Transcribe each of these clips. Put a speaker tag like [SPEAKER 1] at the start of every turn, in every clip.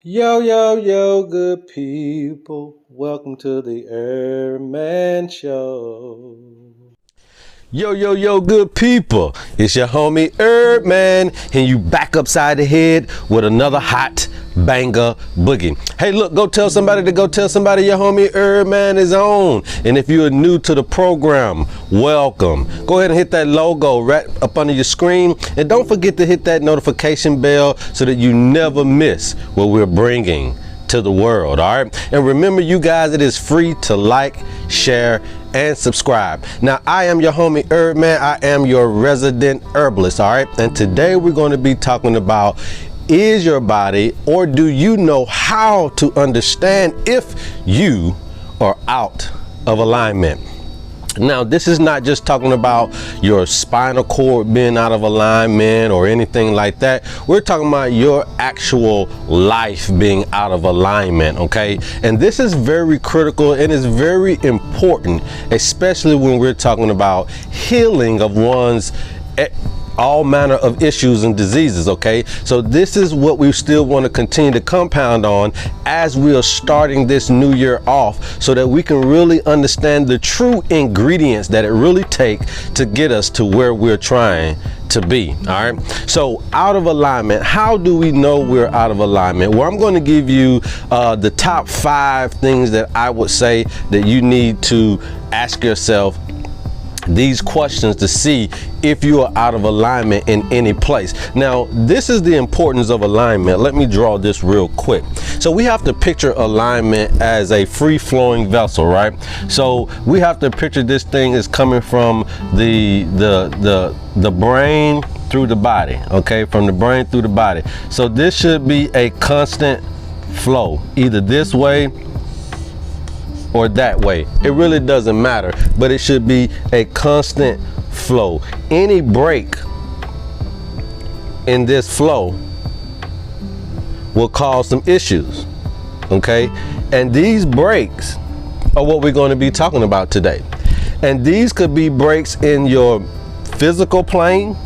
[SPEAKER 1] Yo, yo, yo, good people. Welcome to the HerbMan Show. Yo, yo, yo, good people. It's your homie HerbMan, and you back upside the head with another hot banger boogie. Hey, look, go tell somebody your homie HerbMan is on. And if you're new to the program, welcome. Go ahead and hit that logo right up under your screen. And don't forget to hit that notification bell so that you never miss what we're bringing to the world, all right? And remember, you guys, it is free to like, share, and subscribe. Now, I am your homie HerbMan. I am your resident herbalist, all right? And today we're going to be talking about, is your body, or do you know how to understand if you are out of alignment? Now, this is not just talking about your spinal cord being out of alignment or anything like that. We're talking about your actual life being out of alignment, okay? And this is very critical and is very important, especially when we're talking about healing of one's all manner of issues and diseases, okay? So this is what we still want to continue to compound on as we are starting this new year off, so that we can really understand the true ingredients that it really takes to get us to where we're trying to be, all right? So out of alignment, how do we know we're out of alignment? Well, I'm going to give you the top 5 things that I would say that you need to ask yourself these questions to see if you are out of alignment in any place. Now, this is the importance of alignment. Let me draw this real quick. So we have to picture alignment as a free-flowing vessel, right? So we have to picture this thing is coming from the brain through the body, okay? From the brain through the body. So this should be a constant flow, either this way or that way. It really doesn't matter, but it should be a constant flow. Any break in this flow will cause some issues, okay? And these breaks are what we're going to be talking about today. And these could be breaks in your physical plane.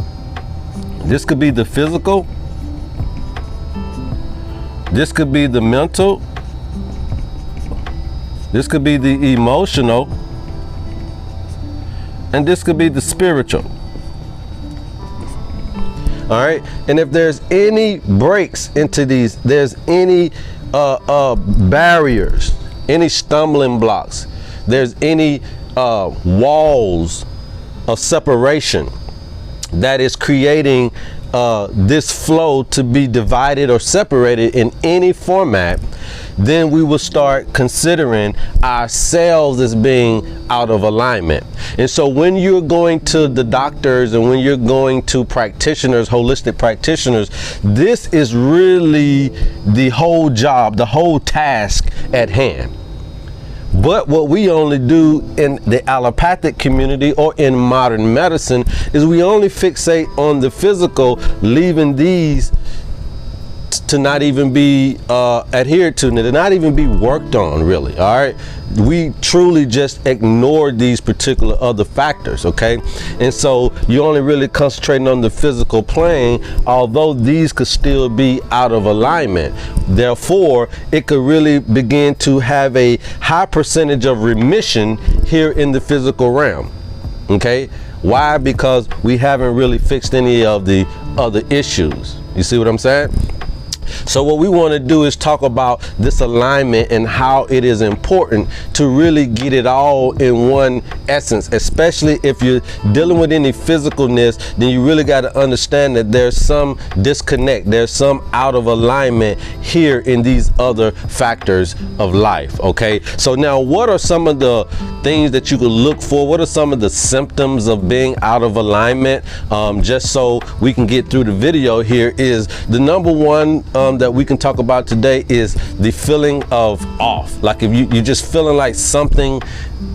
[SPEAKER 1] This could be the physical. This could be the mental. This could be the emotional, and this could be the spiritual. All right, and if there's any breaks into these, there's any barriers, any stumbling blocks, there's any walls of separation that is creating this flow to be divided or separated in any format, then we will start considering ourselves as being out of alignment. And so when you're going to the doctors and when you're going to practitioners, holistic practitioners, this is really the whole job, the whole task at hand. But what we only do in the allopathic community or in modern medicine is we only fixate on the physical, leaving these to not even be adhered to, to not even be worked on, really, all right? We truly just ignore these particular other factors, okay? And so you're only really concentrating on the physical plane, although these could still be out of alignment. Therefore, it could really begin to have a high percentage of remission here in the physical realm, okay? Why? Because we haven't really fixed any of the other issues. You see what I'm saying? So what we want to do is talk about this alignment and how it is important to really get it all in one essence, especially if you're dealing with any physicalness. Then you really got to understand that there's some disconnect, there's some out of alignment here in these other factors of life, okay? So now, what are some of the things that you could look for? What are some of the symptoms of being out of alignment? Just so we can get through the video here, is the number one that we can talk about today is the feeling of off. Like if you're just feeling like something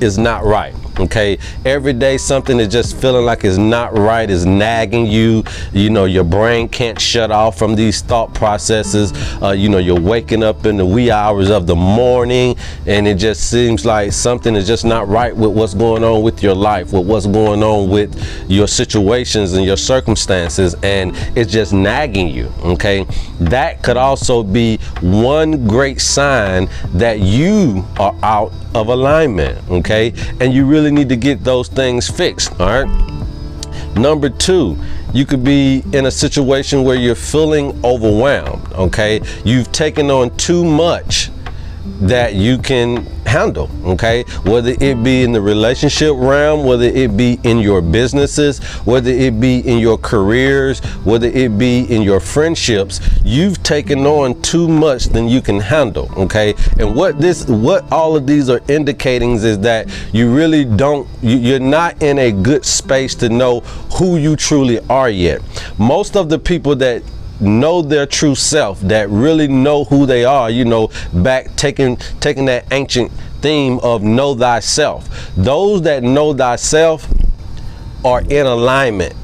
[SPEAKER 1] is not right. Okay, every day something is just feeling like it's not right, is nagging you. You know, your brain can't shut off from these thought processes. You know, you're waking up in the wee hours of the morning, and it just seems like something is just not right with what's going on with your life, with what's going on with your situations and your circumstances, and it's just nagging you. Okay, that could also be one great sign that you are out of alignment. Okay, and you really need to get those things fixed. All right. Number two, you could be in a situation where you're feeling overwhelmed. Okay, you've taken on too much that you can handle. Okay, whether it be in the relationship realm, whether it be in your businesses, whether it be in your careers, whether it be in your friendships, you've taken on too much than you can handle. Okay, and what all of these are indicating is that you really you're not in a good space to know who you truly are yet. Most of the people that know their true self, that really know who they are, you know, back taking that ancient theme of know thyself. Those that know thyself are in alignment.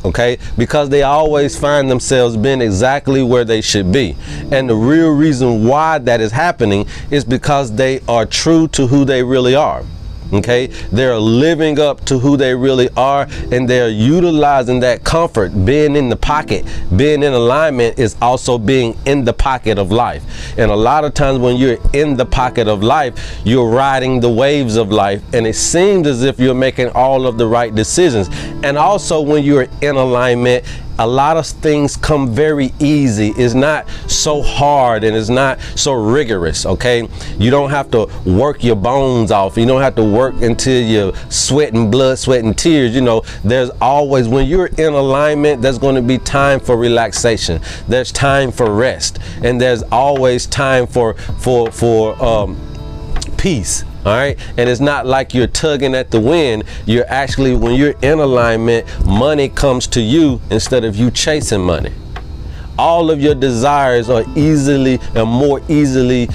[SPEAKER 1] Okay, because they always find themselves being exactly where they should be. And the real reason why that is happening is because they are true to who they really are. Okay, they're living up to who they really are, and they're utilizing that comfort. Being in the pocket, being in alignment is also being in the pocket of life. And a lot of times when you're in the pocket of life, you're riding the waves of life, and it seems as if you're making all of the right decisions. And also when you're in alignment, a lot of things come very easy. It's not so hard and it's not so rigorous. Okay, you don't have to work your bones off. You don't have to work until you're sweating blood, sweat and tears. You know, there's always, when you're in alignment, there's going to be time for relaxation. There's time for rest, and there's always time for peace. All right, and it's not like you're tugging at the wind. You're actually, when you're in alignment, money comes to you instead of you chasing money. All of your desires are easily and more easily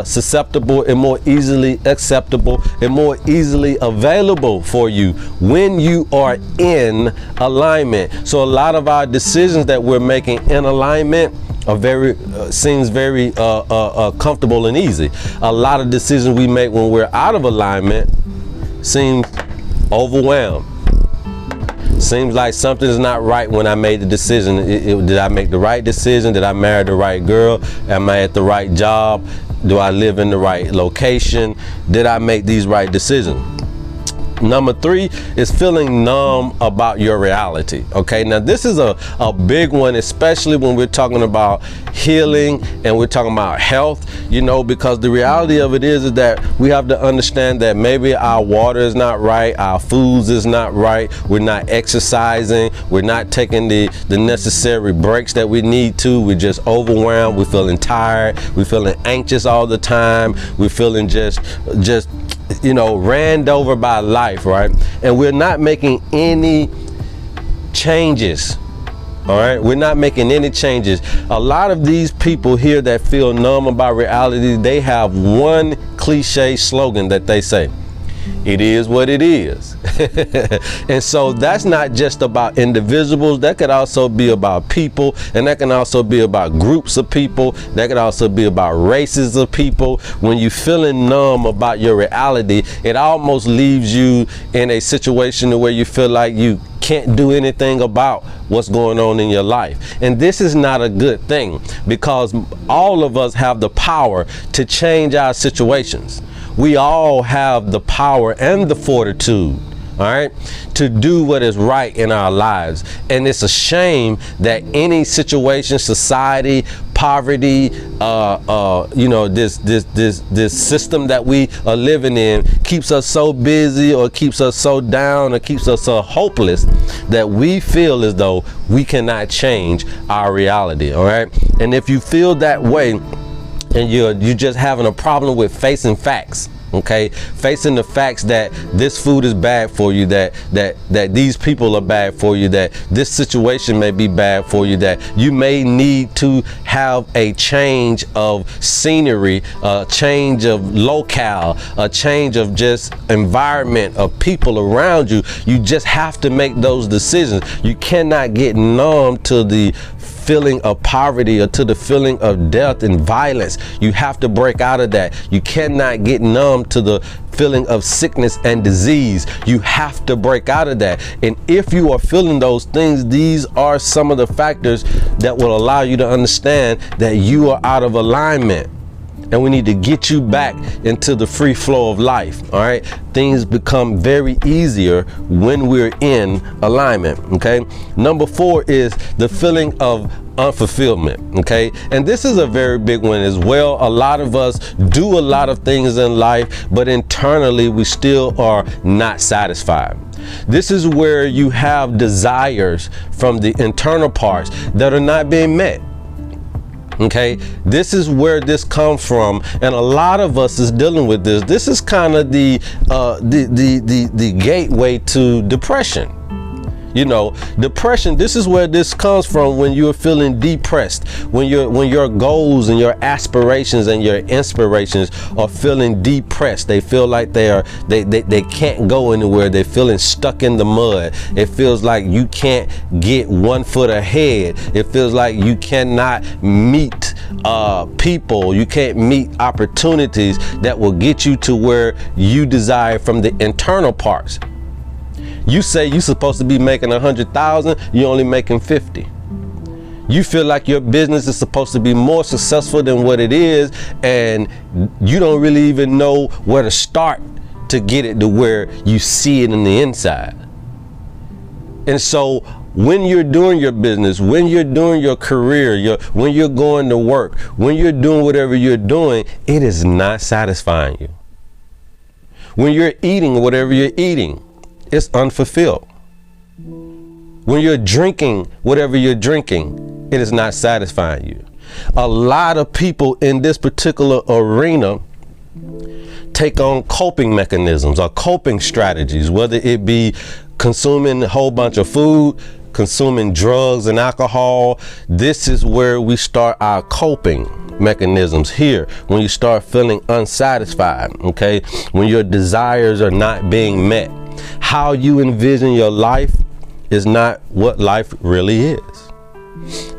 [SPEAKER 1] susceptible and more easily acceptable and more easily available for you when you are in alignment. So a lot of our decisions that we're making in alignment are seems very comfortable and easy. A lot of decisions we make when we're out of alignment seem overwhelmed. Seems like something's not right when I made the decision. Did I make the right decision? Did I marry the right girl? Am I at the right job? Do I live in the right location? Did I make these right decisions? Number three is feeling numb about your reality. Okay, now this is a big one, especially when we're talking about healing and we're talking about health, you know, because the reality of it is that we have to understand that maybe our water is not right, our foods is not right, we're not exercising, we're not taking the necessary breaks that we need to, we're just overwhelmed, we're feeling tired, we're feeling anxious all the time, we're feeling just you know, ran over by life, right? And we're not making any changes. All right, we're not making any changes. A lot of these people here that feel numb about reality, they have one cliche slogan that they say: it is what it is. And so that's not just about individuals. That could also be about people, and that can also be about groups of people. That could also be about races of people. When you're feeling numb about your reality, it almost leaves you in a situation where you feel like you can't do anything about what's going on in your life. And this is not a good thing, because all of us have the power to change our situations. We all have the power and the fortitude, all right, to do what is right in our lives. And it's a shame that any situation, society, poverty, you know, this system that we are living in keeps us so busy, or keeps us so down, or keeps us so hopeless that we feel as though we cannot change our reality. All right, and if you feel that way, and you're just having a problem with facing facts, Okay, facing the facts that this food is bad for you, that these people are bad for you, that this situation may be bad for you, that you may need to have a change of scenery, a change of locale, a change of just environment of people around you. You just have to make those decisions. You cannot get numb to the feeling of poverty or to the feeling of death and violence. You have to break out of that. You cannot get numb to the feeling of sickness and disease. You have to break out of that. And if you are feeling those things, these are some of the factors that will allow you to understand that you are out of alignment. And we need to get you back into the free flow of life. All right. Things become very easier when we're in alignment. Okay. Number 4 is the feeling of unfulfillment. Okay. And this is a very big one as well. A lot of us do a lot of things in life, but internally we still are not satisfied. This is where you have desires from the internal parts that are not being met. Okay, this is where this comes from, and a lot of us is dealing with this. This is kind of the gateway to depression. You know, depression, this is where this comes from when you're feeling depressed, when your goals and your aspirations and your inspirations are feeling depressed. They feel like they can't go anywhere. They're feeling stuck in the mud. It feels like you can't get 1 foot ahead. It feels like you cannot meet people. You can't meet opportunities that will get you to where you desire from the internal parts. You say you're supposed to be making 100,000, you're only making 50. You feel like your business is supposed to be more successful than what it is, and you don't really even know where to start to get it to where you see it in the inside. And so when you're doing your business, when you're doing your career, when you're going to work, when you're doing whatever you're doing, it is not satisfying you. When you're eating whatever you're eating, it's unfulfilled. When you're drinking whatever you're drinking, it is not satisfying you. A lot of people in this particular arena take on coping mechanisms or coping strategies, whether it be consuming a whole bunch of food, consuming drugs and alcohol. This is where we start our coping mechanisms here. When you start feeling unsatisfied, okay, when your desires are not being met. How you envision your life is not what life really is.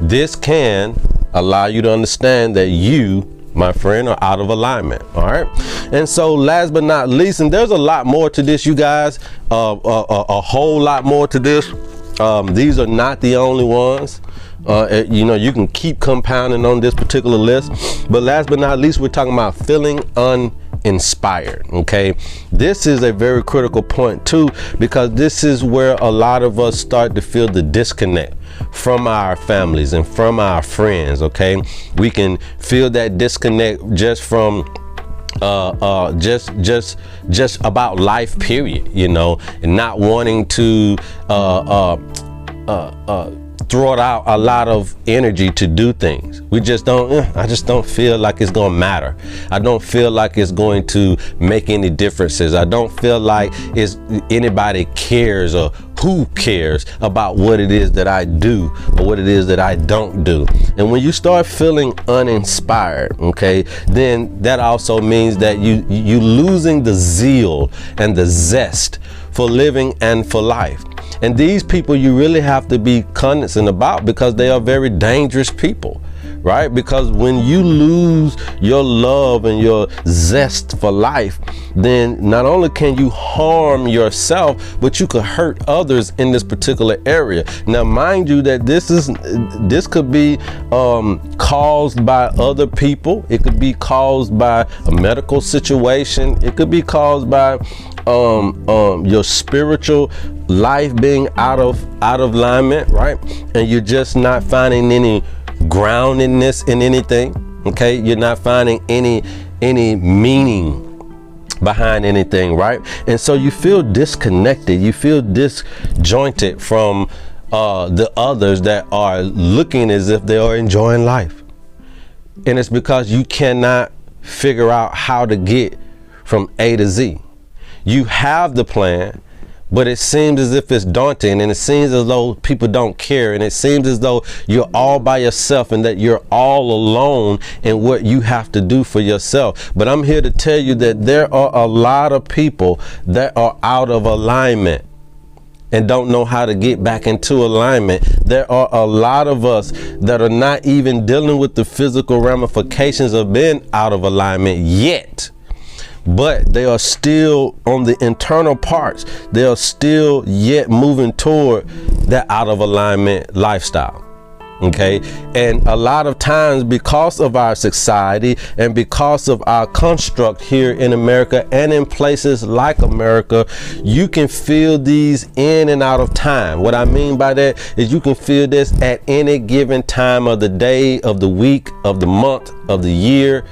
[SPEAKER 1] This can allow you to understand that you, my friend, are out of alignment. All right. And so last but not least, and there's a lot more to this, you guys, a whole lot more to this. These are not the only ones. You know, you can keep compounding on this particular list, but last but not least, we're talking about feeling uninspired. Okay, this is a very critical point too, because this is where a lot of us start to feel the disconnect from our families and from our friends. Okay, we can feel that disconnect just from just about life, period, you know, and not wanting to throw out a lot of energy to do things. We just don't, I just don't feel like it's gonna matter. I don't feel like it's going to make any differences. I don't feel like anybody cares or who cares about what it is that I do or what it is that I don't do. And when you start feeling uninspired, okay, then that also means that you losing the zeal and the zest for living and for life. And these people you really have to be cognizant about, because they are very dangerous people, right? Because when you lose your love and your zest for life, then not only can you harm yourself, but you could hurt others in this particular area. Now, mind you that this could be caused by other people. It could be caused by a medical situation. It could be caused by your spiritual life being out of alignment, right? And you're just not finding any groundedness in anything. Okay, you're not finding any meaning behind anything, right? And so you feel disconnected, you feel disjointed from the others that are looking as if they are enjoying life. And it's because you cannot figure out how to get from A to Z. You have the plan, but it seems as if it's daunting, and it seems as though people don't care, and it seems as though you're all by yourself and that you're all alone in what you have to do for yourself. But I'm here to tell you that there are a lot of people that are out of alignment and don't know how to get back into alignment. There are a lot of us that are not even dealing with the physical ramifications of being out of alignment yet. But they are still on the internal parts. They are still yet moving toward that out of alignment lifestyle. Okay. And a lot of times, because of our society and because of our construct here in America and in places like America, you can feel these in and out of time. What I mean by that is you can feel this at any given time of the day, of the week, of the month, of the year.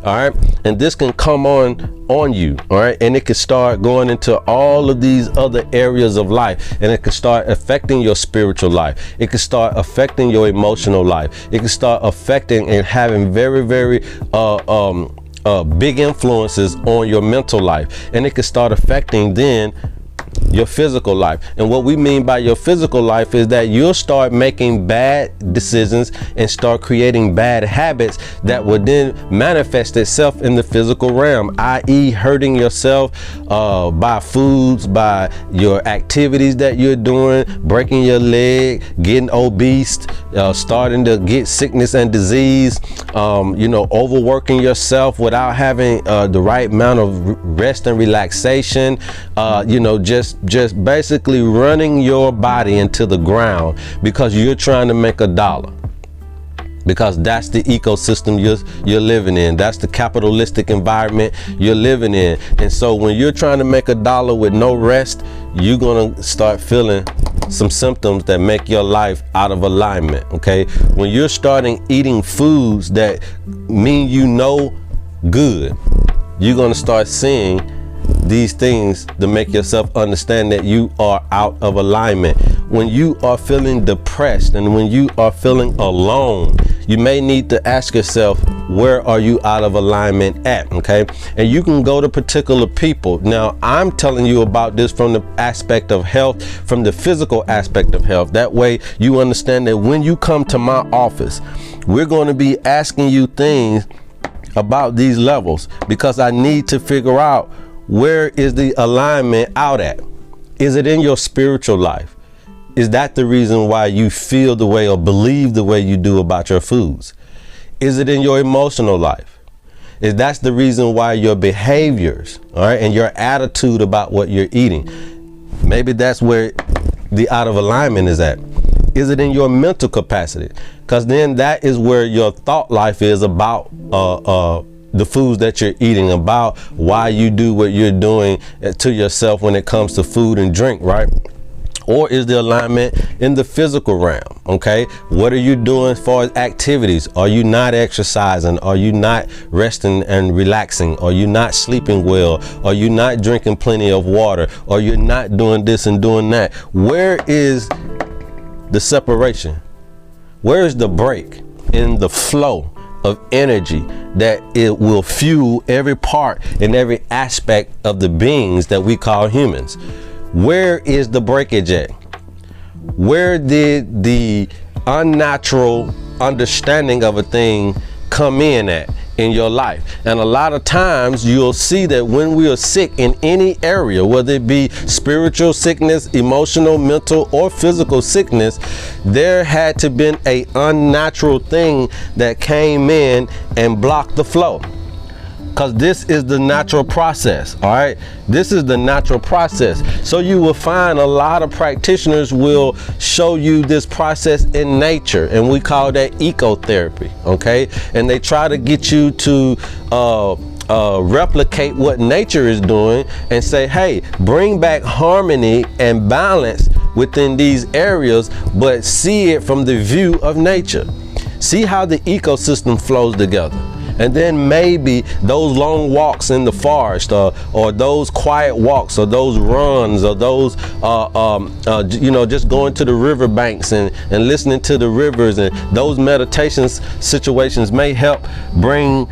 [SPEAKER 1] All right. And this can come on you. All right. And it can start going into all of these other areas of life, and it can start affecting your spiritual life. It can start affecting your emotional life. It can start affecting and having very, very big influences on your mental life. And it can start affecting then your physical life. And what we mean by your physical life is that you'll start making bad decisions and start creating bad habits that will then manifest itself in the physical realm, i.e. hurting yourself by foods, by your activities that you're doing, breaking your leg, getting obese, starting to get sickness and disease, overworking yourself without having the right amount of rest and relaxation, just basically running your body into the ground because you're trying to make $1. Because that's the ecosystem you're living in. That's the capitalistic environment you're living in. And so when you're trying to make $1 with no rest, you're gonna start feeling some symptoms that make your life out of alignment. Okay, when you're starting eating foods that mean good, you're gonna start seeing these things to make yourself understand that you are out of alignment. When you are feeling depressed and when you are feeling alone, you may need to ask yourself, where are you out of alignment at? Okay. And you can go to particular people. Now, I'm telling you about this from the aspect of health, from the physical aspect of health. That way you understand that when you come to my office, we're going to be asking you things about these levels, because I need to figure out, where is the alignment out at? Is it in your spiritual life? Is that the reason why you feel the way or believe the way you do about your foods? Is it in your emotional life? Is that the reason why your behaviors, all right, and your attitude about what you're eating? Maybe that's where the out of alignment is at. Is it in your mental capacity? Because then that is where your thought life is about the foods that you're eating, about why you do what you're doing to yourself when it comes to food and drink, right? Or is the alignment in the physical realm? Okay, what are you doing as far as activities? Are you not exercising? Are you not resting and relaxing? Are you not sleeping well? Are you not drinking plenty of water? Are you not doing this and doing that? Where is the separation? Where is the break in the flow of energy that it will fuel every part and every aspect of the beings that we call humans? Where is the breakage at? Where did the unnatural understanding of a thing come in your life? And a lot of times you'll see that when we are sick in any area, whether it be spiritual sickness, emotional, mental, or physical sickness, there had to been a unnatural thing that came in and blocked the flow. Because this is the natural process. All right, this is the natural process. So you will find a lot of practitioners will show you this process in nature, and we call that ecotherapy. Okay, and they try to get you to replicate what nature is doing and say, hey, bring back harmony and balance within these areas, but see it from the view of nature. See how the ecosystem flows together. And then maybe those long walks in the forest, or those quiet walks, or those runs, or those, just going to the riverbanks and listening to the rivers, and those meditations situations may help bring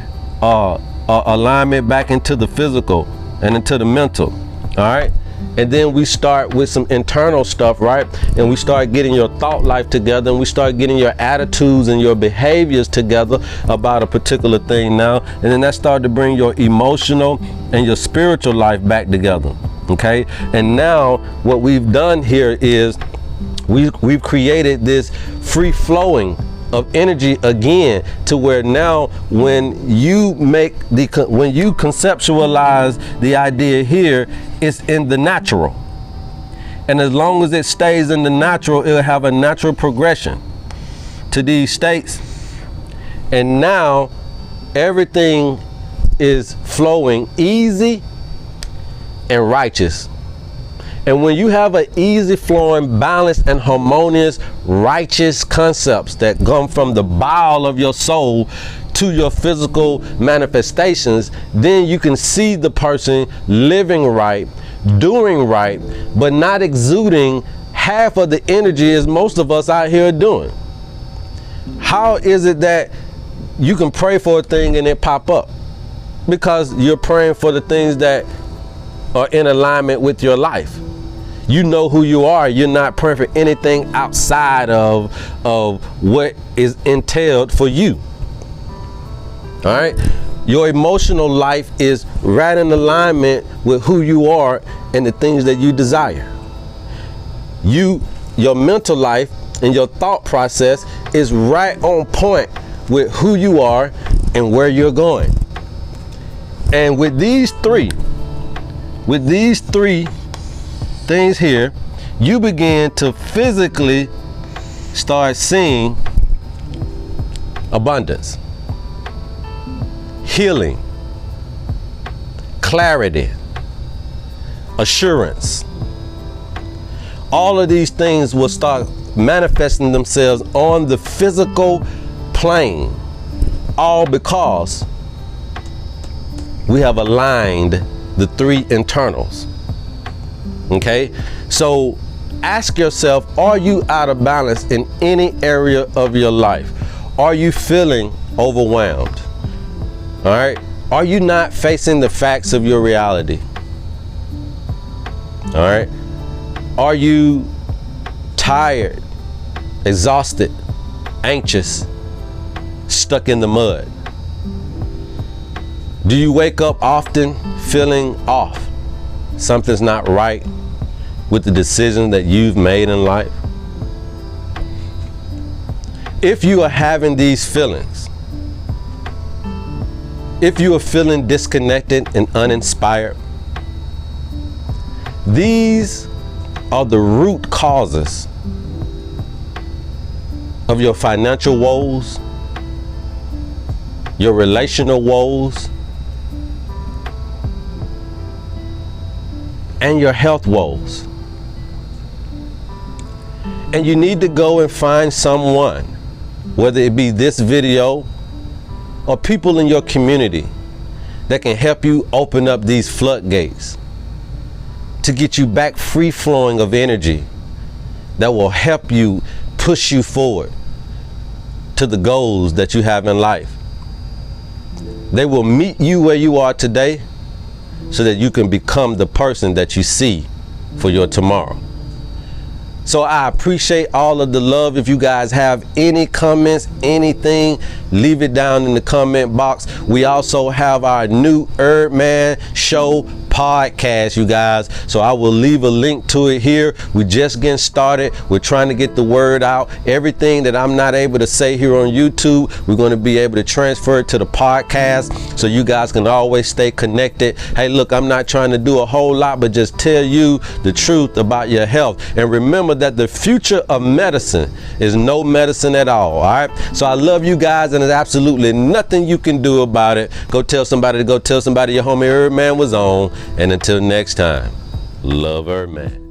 [SPEAKER 1] alignment back into the physical and into the mental. All right. And then we start with some internal stuff, right? And we start getting your thought life together, and we start getting your attitudes and your behaviors together about a particular thing now. And then that started to bring your emotional and your spiritual life back together. Okay. And now what we've done here is we've created this free flowing of energy again, to where now when you conceptualize the idea here, it's in the natural, and as long as it stays in the natural, it'll have a natural progression to these states. And now everything is flowing easy and righteous. And when you have an easy flowing, balanced and harmonious, righteous concepts that come from the bowel of your soul to your physical manifestations, then you can see the person living right, doing right, but not exuding half of the energy as most of us out here are doing. How is it that you can pray for a thing and it pop up? Because you're praying for the things that are in alignment with your life. You know who you are. You're not praying for anything outside of what is entailed for you. All right. Your emotional life is right in alignment with who you are and the things that you desire. Your mental life and your thought process is right on point with who you are and where you're going. And with these three things here, you begin to physically start seeing abundance, healing, clarity, assurance. All of these things will start manifesting themselves on the physical plane, all because we have aligned the three internals. Okay, so ask yourself, are you out of balance in any area of your life? Are you feeling overwhelmed? All right, are you not facing the facts of your reality? All right, are you tired, exhausted, anxious, stuck in the mud? Do you wake up often feeling off? Something's not right with the decision that you've made in life? If you are having these feelings, if you are feeling disconnected and uninspired, these are the root causes of your financial woes, your relational woes, and your health woes. And you need to go and find someone, whether it be this video or people in your community, that can help you open up these floodgates to get you back free flowing of energy that will help you push you forward to the goals that you have in life. They will meet you where you are today so that you can become the person that you see for your tomorrow. So I appreciate all of the love. If you guys have any comments, anything, leave it down in the comment box. We also have our new HerbMan show podcast, you guys. So I will leave a link to it here. We're just getting started. We're trying to get the word out. Everything that I'm not able to say here on YouTube, we're going to be able to transfer it to the podcast so you guys can always stay connected. Hey, look, I'm not trying to do a whole lot, but just tell you the truth about your health. And remember that the future of medicine is no medicine at all right? So I love you guys, and there's absolutely nothing you can do about it. Go tell somebody your homie HerbMan was on. And until next time, love HerbMan.